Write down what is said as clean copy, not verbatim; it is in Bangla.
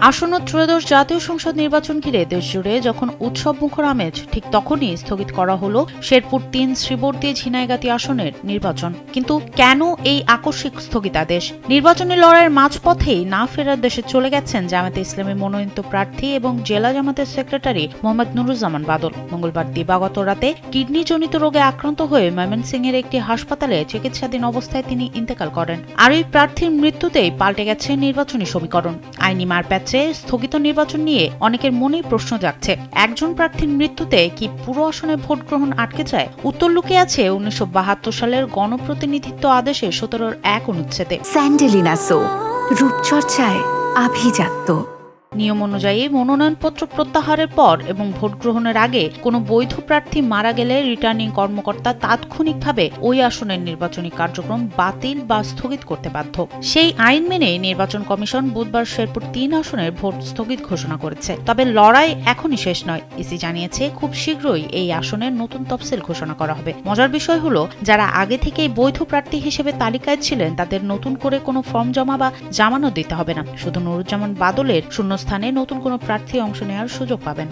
আসন্ন ত্রয়োদশ জাতীয় সংসদ নির্বাচন ঘিরে দেশজুড়ে যখন উৎসবমুখর আমেজ, ঠিক তখনই স্থগিত করা হলো শেরপুর ৩ শ্রীবর্দী ঝিনাইগাতী আসনের নির্বাচন। কিন্তু কেন এই আকস্মিক স্থগিতাদেশ? নির্বাচনী লড়াইয়ের মাঝপথেই না ফেরার দেশে চলে গেছেন জামায়াতে ইসলামী মনোনীত প্রার্থী এবং জেলা জামাতের সেক্রেটারি মোহাম্মদ নুরুজ্জামান বাদল। মঙ্গলবার দিবাগত রাতে কিডনিজনিত রোগে আক্রান্ত হয়ে ময়মনসিংহের একটি হাসপাতালে চিকিৎসাধীন অবস্থায় তিনি ইন্তেকাল করেন। আর এই প্রার্থীর মৃত্যুতেই পাল্টে গেছে নির্বাচনী সমীকরণ। আইনি মারপ্যাচে স্থগিত নির্বাচন নিয়ে অনেকের মনেই প্রশ্ন জাগছে, একজন প্রার্থীর মৃত্যুতে কি পুরো আসনে ভোট গ্রহণ আটকে যায়? উত্তর লুকিয়ে আছে ১৯৭২ সালের গণপ্রতিনিধিত্ব আদেশে ১৭(১) অনুচ্ছেদে। স্যান্ডেলিনা সো, রূপচর্চায় আভিজাত্য। নিয়ম অনুযায়ী মনোনয়নপত্র প্রত্যাহারের পর এবং ভোট গ্রহণের আগে কোনো বৈধ প্রার্থী মারা গেলে রিটার্নিং কর্মকর্তা তাৎক্ষণিকভাবে ওই আসনের নির্বাচনী কার্যক্রম বাতিল বা স্থগিত করতে বাধ্য। সেই আইন মেনে নির্বাচন কমিশন বুধবার শেরপুর ৩ আসনের ভোট স্থগিত ঘোষণা করেছে। তবে লড়াই এখনই শেষ নয়। ইসি জানিয়েছে খুব শীঘ্রই এই আসনের নতুন তফসিল ঘোষণা করা হবে। মজার বিষয় হলো, যারা আগে থেকেই বৈধ প্রার্থী হিসেবে তালিকায় ছিলেন তাদের নতুন করে কোনো ফর্ম জমা বা জামানত দিতে হবে না। শুধু নুরুজ্জামান বাদলের শূন্যস্থানে নতুন কোনো প্রার্থী অংশ নেওয়ার সুযোগ পাবেন।